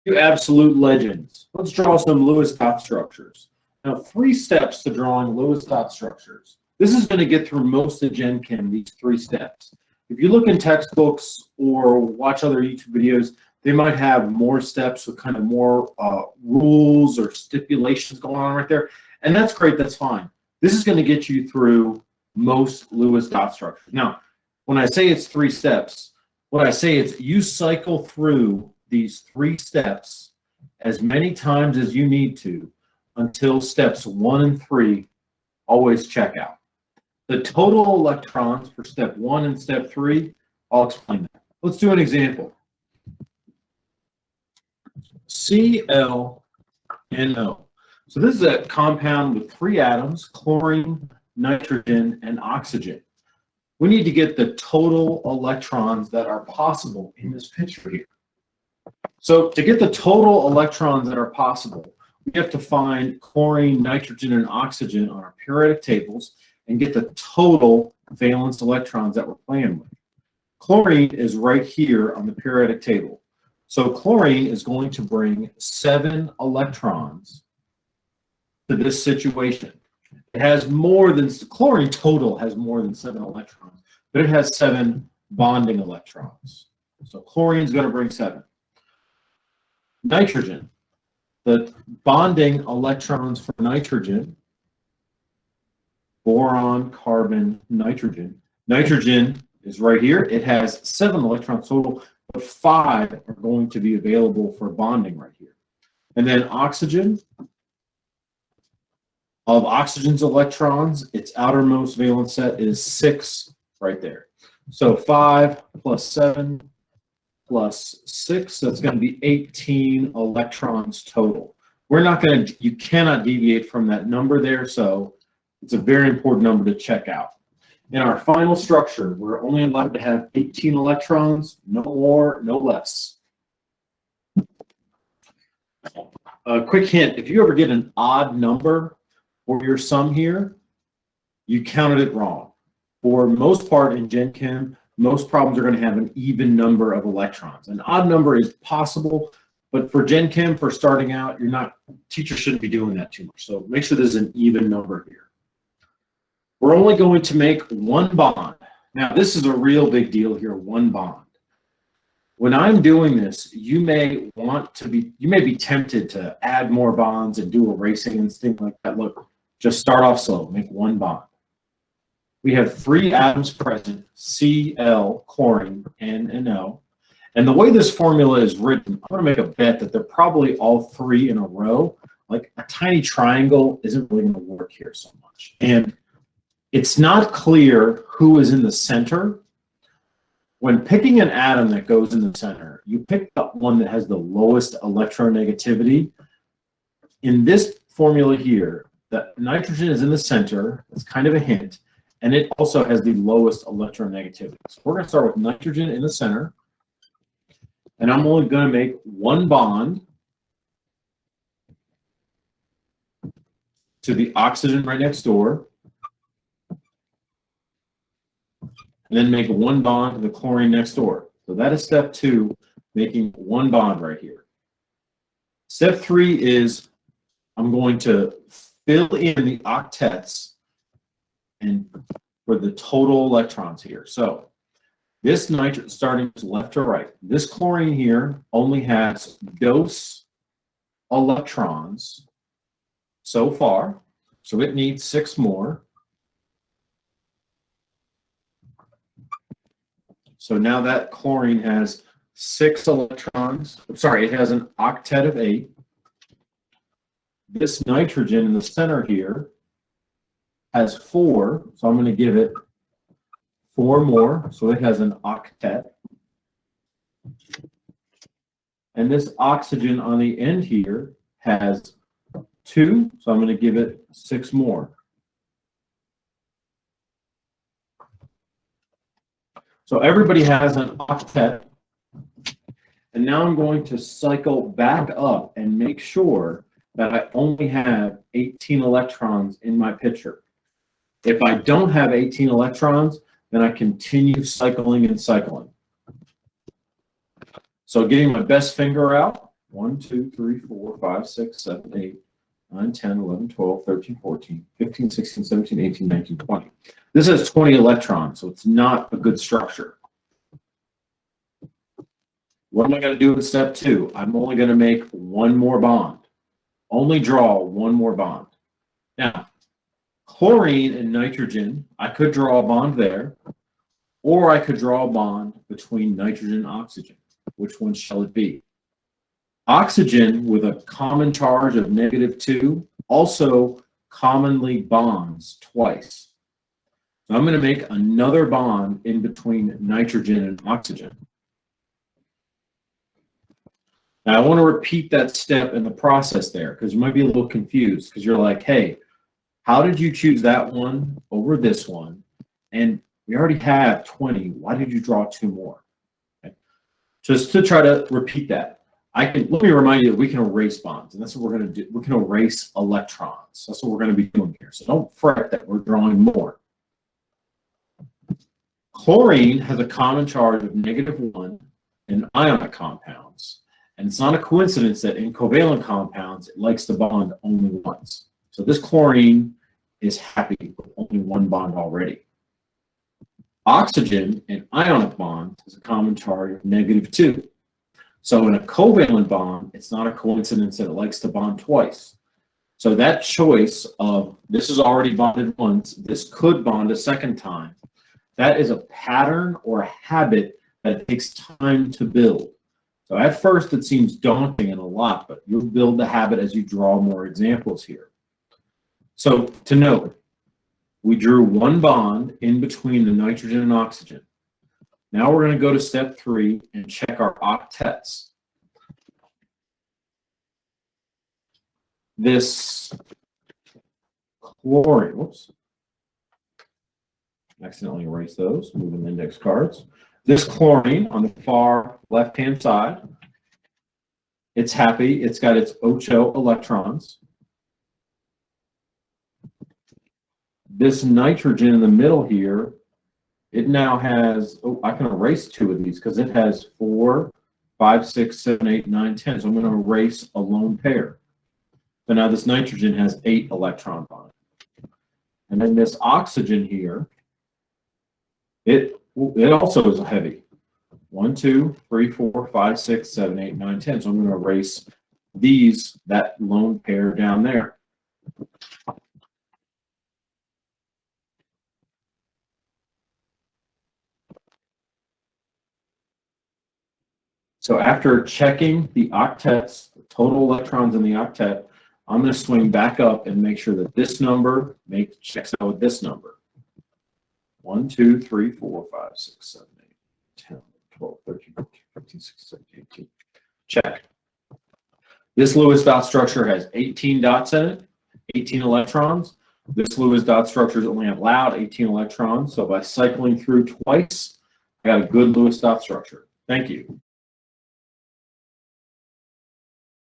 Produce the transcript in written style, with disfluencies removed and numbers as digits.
You absolute legends. Let's draw some Lewis dot structures. Now, 3 steps to drawing Lewis dot structures. This is going to get through most of Gen Chem, these 3 steps. If you look in textbooks or watch other YouTube videos, they might have more steps with kind of more rules or stipulations going on right there. And that's great, that's fine. This is going to get you through most Lewis dot structures. Now, when I say it's 3 steps, what I say is you cycle through these 3 steps as many times as you need to until steps 1 and 3 always check out. The total electrons for step 1 and step 3, I'll explain that. Let's do an example. ClNO. So this is a compound with 3 atoms, chlorine, nitrogen, and oxygen. We need to get the total electrons that are possible in this picture here. So to get the total electrons that are possible, we have to find chlorine, nitrogen, and oxygen on our periodic tables and get the total valence electrons that we're playing with. Chlorine is right here on the periodic table. So chlorine is going to bring 7 electrons to this situation. It has more than, chlorine total has more than 7 electrons, but it has 7 bonding electrons. So chlorine is going to bring 7. Nitrogen, the bonding electrons for nitrogen, boron, carbon, nitrogen. Nitrogen is right here. It has 7 electrons total, but 5 are going to be available for bonding right here. And then oxygen, of oxygen's electrons, its outermost valence set is 6 right there. So 5 plus 7 plus 6, that's going to be 18 electrons total. We're not going to, you cannot deviate from that number there, so it's a very important number to check out. In our final structure, we're only allowed to have 18 electrons, no more, no less. A quick hint, if you ever get an odd number for your sum here, you counted it wrong. For most part in Gen Chem, most problems are going to have an even number of electrons. An odd number is possible, but for Gen Chem, for starting out, teacher shouldn't be doing that too much. So make sure there's an even number here. We're only going to make 1 bond. Now, this is a real big deal here, 1 bond. When I'm doing this, you may be tempted to add more bonds and do erasing and things like that. Look, just start off slow, make 1 bond. We have 3 atoms present, Cl, chlorine, N, and O. And the way this formula is written, I'm going to make a bet that they're probably all 3 in a row. Like a tiny triangle isn't really going to work here so much. And it's not clear who is in the center. When picking an atom that goes in the center, you pick up one that has the lowest electronegativity. In this formula here, the nitrogen is in the center. It's kind of a hint. And it also has the lowest electronegativity. So we're going to start with nitrogen in the center. And I'm only going to make 1 bond to the oxygen right next door. And then make 1 bond to the chlorine next door. So that is step 2, making 1 bond right here. Step 3 is I'm going to fill in the octets and for the total electrons here. So this nitrogen, starting left to right, this chlorine here only has dose electrons so far, so it needs 6 more. So now that chlorine has 6 electrons. Sorry, it has an octet of 8. This nitrogen in the center here has 4, so I'm going to give it 4 more, so it has an octet. And this oxygen on the end here has 2, so I'm going to give it 6 more. So everybody has an octet. And now I'm going to cycle back up and make sure that I only have 18 electrons in my picture. If I don't have 18 electrons, then I continue cycling and cycling. So getting my best finger out, 1, 2, 3, 4, 5, 6, 7, 8, 9, 10, 11, 12, 13, 14, 15, 16, 17, 18, 19, 20. This has 20 electrons, so it's not a good structure. What am I going to do in step 2? I'm only going to make one more bond. Only draw one more bond. Now, chlorine and nitrogen, I could draw a bond there, or I could draw a bond between nitrogen and oxygen. Which one shall it be? Oxygen with a common charge of -2 also commonly bonds twice. So I'm going to make another bond in between nitrogen and oxygen. Now I want to repeat that step in the process there because you might be a little confused because you're like, hey, how did you choose that one over this one? And we already have 20. Why did you draw 2 more? Okay. Just to try to repeat that. Let me remind you that we can erase bonds, and that's what we're going to do. We can erase electrons. That's what we're going to be doing here. So don't fret that we're drawing more. Chlorine has a common charge of -1 in ionic compounds. And it's not a coincidence that in covalent compounds, it likes to bond only once. So this chlorine is happy with only one bond already. Oxygen in ionic bonds has a common charge of -2. So in a covalent bond, it's not a coincidence that it likes to bond twice. So that choice of this is already bonded once, this could bond a second time, that is a pattern or a habit that takes time to build. So at first it seems daunting and a lot, but you'll build the habit as you draw more examples here. So to note, we drew one bond in between the nitrogen and oxygen. Now we're going to go to step 3 and check our octets. This chlorine, whoops, accidentally erase those, moving index cards. This chlorine on the far left-hand side, it's happy. It's got its 8 electrons. This nitrogen in the middle here, it now has, I can erase 2 of these because it has 4, 5, 6, 7, 8, 9, 10. So I'm going to erase a lone pair. So now this nitrogen has 8 electrons on it. And then this oxygen here, it also is a heavy. 1, 2, 3, 4, 5, 6, 7, 8, 9, 10. So I'm going to erase that lone pair down there. So after checking the octets, the total electrons in the octet, I'm going to swing back up and make sure that this number checks out with this number. 1, 2, 3, 4, 5, 6, 7, 8, 10, 12, 13, 14, 15, 16, 17, 18. Check. This Lewis dot structure has 18 dots in it, 18 electrons. This Lewis dot structure is only allowed 18 electrons. So by cycling through twice, I got a good Lewis dot structure. Thank you.